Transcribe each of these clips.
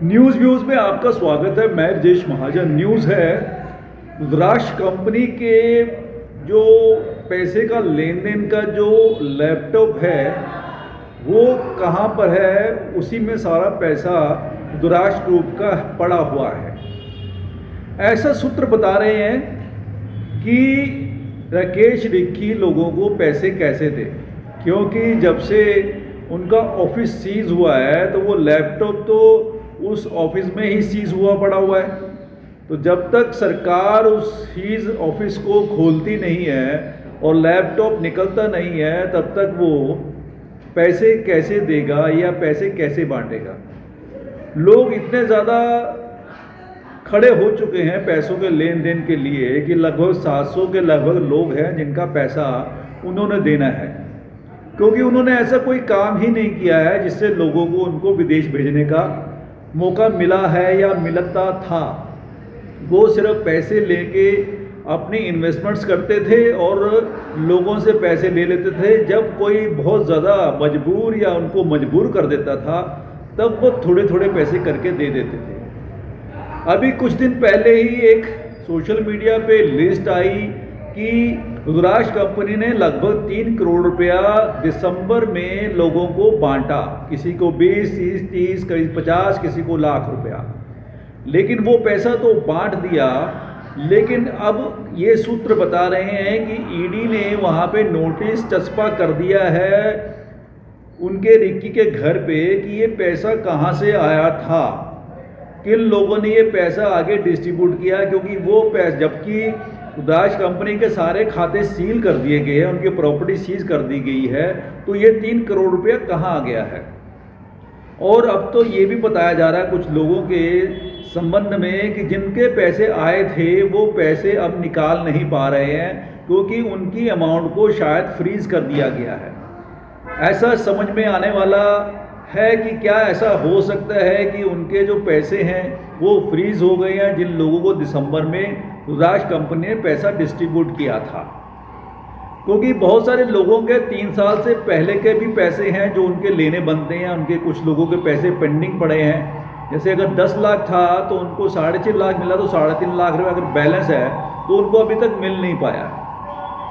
News views में आपका स्वागत है। मैं राजेश महाजन। न्यूज़ है रुद्राक्ष कंपनी के जो पैसे का लेन देन का जो लैपटॉप है वो कहाँ पर है, उसी में सारा पैसा रुद्राक्ष ग्रुप का पड़ा हुआ है। ऐसा सूत्र बता रहे हैं कि राकेश रिक्की लोगों को पैसे कैसे दे, क्योंकि जब से उनका ऑफिस सीज हुआ है तो वो लैपटॉप तो उस ऑफिस में ही सीज हुआ पड़ा हुआ है। तो जब तक सरकार उस सीज ऑफिस को खोलती नहीं है और लैपटॉप निकलता नहीं है, तब तक वो पैसे कैसे देगा या पैसे कैसे बांटेगा। लोग इतने ज़्यादा खड़े हो चुके हैं पैसों के लेन देन के लिए कि लगभग 700 के लगभग लोग हैं जिनका पैसा उन्होंने देना है, क्योंकि उन्होंने ऐसा कोई काम ही नहीं किया है जिससे लोगों को उनको विदेश भेजने का मौका मिला है या मिलता था। वो सिर्फ पैसे लेके अपनी इन्वेस्टमेंट्स करते थे और लोगों से पैसे ले लेते थे। जब कोई बहुत ज़्यादा मजबूर या उनको मजबूर कर देता था तब वो थोड़े थोड़े पैसे करके दे देते थे। अभी कुछ दिन पहले ही एक सोशल मीडिया पे लिस्ट आई कि रुद्राक्ष कंपनी ने लगभग 3 करोड़ रुपया दिसंबर में लोगों को बांटा, किसी को 20, 30, 30, कहीं 50, किसी को लाख रुपया। लेकिन वो पैसा तो बांट दिया, लेकिन अब ये सूत्र बता रहे हैं कि ईडी ने वहाँ पे नोटिस चस्पा कर दिया है उनके रिक्की के घर पे कि ये पैसा कहाँ से आया था, किन लोगों ने ये पैसा आगे डिस्ट्रीब्यूट किया। क्योंकि वो पैसा, जबकि रुद्राक्ष कंपनी के सारे खाते सील कर दिए गए हैं, उनकी प्रॉपर्टी सीज कर दी गई है, तो ये 3 करोड़ रुपया कहाँ आ गया है। और अब तो ये भी बताया जा रहा है कुछ लोगों के संबंध में कि जिनके पैसे आए थे वो पैसे अब निकाल नहीं पा रहे हैं, क्योंकि उनकी अमाउंट को शायद फ्रीज कर दिया गया है। ऐसा समझ में आने वाला है कि क्या ऐसा हो सकता है कि उनके जो पैसे हैं वो फ्रीज हो गए हैं, जिन लोगों को दिसंबर में रुद्राक्ष कंपनी ने पैसा डिस्ट्रीब्यूट किया था। क्योंकि बहुत सारे लोगों के 3 साल से पहले के भी पैसे हैं जो उनके लेने बनते हैं, उनके कुछ लोगों के पैसे पेंडिंग पड़े हैं। जैसे अगर 10 लाख था तो उनको 6.5 लाख मिला, तो 3.5 लाख रुपये अगर बैलेंस है तो उनको अभी तक मिल नहीं पाया।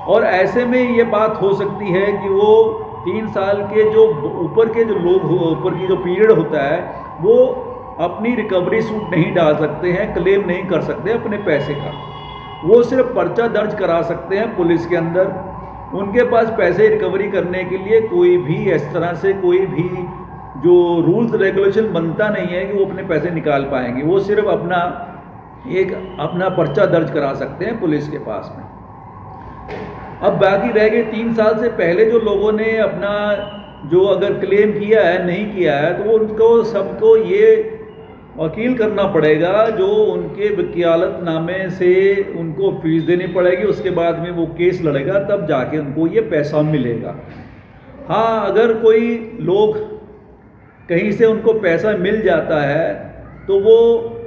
और ऐसे में ये बात हो सकती है कि वो 3 साल के जो ऊपर के जो लोग ऊपर की जो पीरियड होता है वो अपनी रिकवरी सूट नहीं डाल सकते हैं, क्लेम नहीं कर सकते अपने पैसे का। वो सिर्फ पर्चा दर्ज करा सकते हैं पुलिस के अंदर। उनके पास पैसे रिकवरी करने के लिए कोई भी इस तरह से कोई भी जो रूल्स रेगुलेशन बनता नहीं है कि वो अपने पैसे निकाल पाएंगे। वो सिर्फ अपना पर्चा दर्ज करा सकते हैं पुलिस के पास में। अब बाकी रह गए 3 साल से पहले जो लोगों ने अपना जो अगर क्लेम किया है नहीं किया है, तो उनको सबको ये वकील करना पड़ेगा जो उनके वकालतनामे से उनको फीस देनी पड़ेगी। उसके बाद में वो केस लड़ेगा, तब जाके उनको ये पैसा मिलेगा। हाँ, अगर कोई लोग कहीं से उनको पैसा मिल जाता है तो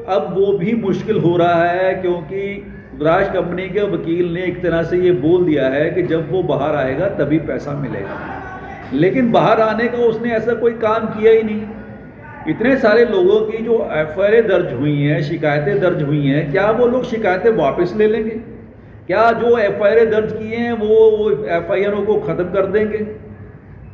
अब वो भी मुश्किल हो रहा है, क्योंकि रुद्राक्ष कंपनी के वकील ने एक तरह से ये बोल दिया है कि जब वो बाहर आएगा तभी पैसा मिलेगा। लेकिन बाहर आने का उसने ऐसा कोई काम किया ही नहीं। इतने सारे लोगों की जो एफआईआर दर्ज हुई हैं, शिकायतें दर्ज हुई हैं, क्या वो लोग शिकायतें वापस ले लेंगे? क्या जो एफआईआर दर्ज किए हैं वो एफआईआर को ख़त्म कर देंगे?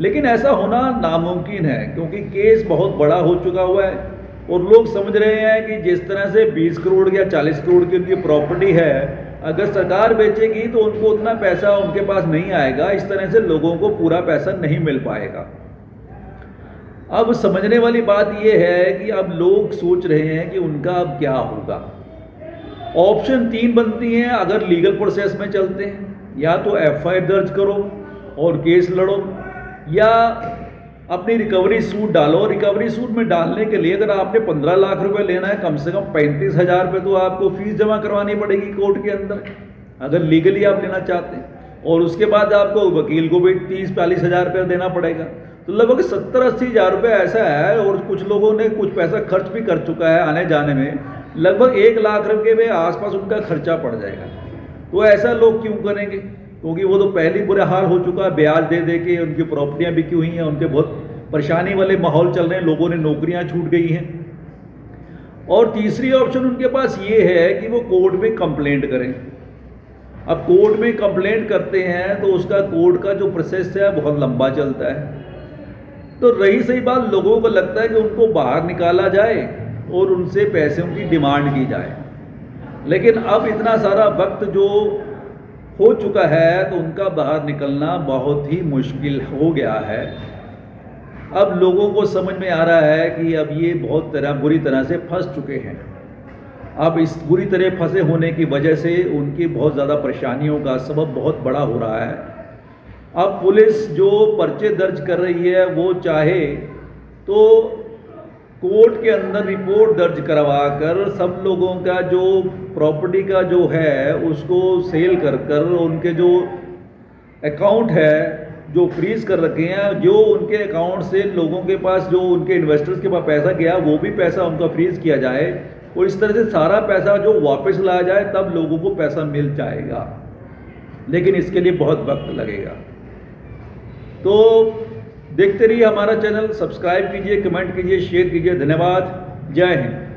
लेकिन ऐसा होना नामुमकिन है, क्योंकि केस बहुत बड़ा हो चुका हुआ है और लोग समझ रहे हैं कि जिस तरह से 20 करोड़ या 40 करोड़ की उनकी प्रॉपर्टी है, अगर सरकार बेचेगी तो उनको उतना पैसा उनके पास नहीं आएगा। इस तरह से लोगों को पूरा पैसा नहीं मिल पाएगा। अब समझने वाली बात यह है कि अब लोग सोच रहे हैं कि उनका अब क्या होगा। ऑप्शन 3 बनती हैं अगर लीगल प्रोसेस में चलते हैं, या तो एफआईआर दर्ज करो और केस लड़ो, या अपनी रिकवरी सूट डालो। रिकवरी सूट में डालने के लिए अगर आपने 15 लाख रुपए लेना है, कम से कम 35,000 रुपये तो आपको फीस जमा करवानी पड़ेगी कोर्ट के अंदर, अगर लीगली आप लेना चाहते हैं। और उसके बाद आपको वकील को भी 30-40 हज़ार रुपये देना पड़ेगा। तो लगभग 70-80 हज़ार रुपये ऐसा है। और कुछ लोगों ने कुछ पैसा खर्च भी कर चुका है आने जाने में, लगभग 1 लाख रुपये के आसपास उनका खर्चा पड़ जाएगा। तो ऐसा लोग क्यों करेंगे? क्योंकि वो तो पहले ही बुरा हाल हो चुका है, ब्याज दे दे के उनकी प्रॉपर्टियां बिकी हुई हैं, उनके बहुत परेशानी वाले माहौल चल रहे हैं, लोगों ने नौकरियां छूट गई हैं। और तीसरी ऑप्शन उनके पास ये है कि वो कोर्ट में कंप्लेंट करें। अब कोर्ट में कंप्लेंट करते हैं तो उसका कोर्ट का जो प्रोसेस है बहुत लंबा चलता है। तो रही सही बात, लोगों को लगता है कि उनको बाहर निकाला जाए और उनसे पैसों की डिमांड की जाए, लेकिन अब इतना सारा वक्त जो हो चुका है तो उनका बाहर निकलना बहुत ही मुश्किल हो गया है। अब लोगों को समझ में आ रहा है कि अब ये बहुत बुरी तरह से फंस चुके हैं। अब इस बुरी तरह फंसे होने की वजह से उनकी बहुत ज़्यादा परेशानियों का सबब बहुत बड़ा हो रहा है। अब पुलिस जो पर्चे दर्ज कर रही है वो चाहे तो कोर्ट के अंदर रिपोर्ट दर्ज करवा कर सब लोगों का जो प्रॉपर्टी का जो है उसको सेल कर कर उनके जो अकाउंट है जो फ्रीज कर रखे हैं, जो उनके अकाउंट से लोगों के पास जो उनके इन्वेस्टर्स के पास पैसा गया वो भी पैसा उनका फ्रीज किया जाए और इस तरह से सारा पैसा जो वापस लाया जाए, तब लोगों को पैसा मिल जाएगा। लेकिन इसके लिए बहुत वक्त लगेगा। तो देखते रहिए हमारा चैनल, सब्सक्राइब कीजिए, कमेंट कीजिए, शेयर कीजिए। धन्यवाद। जय हिंद।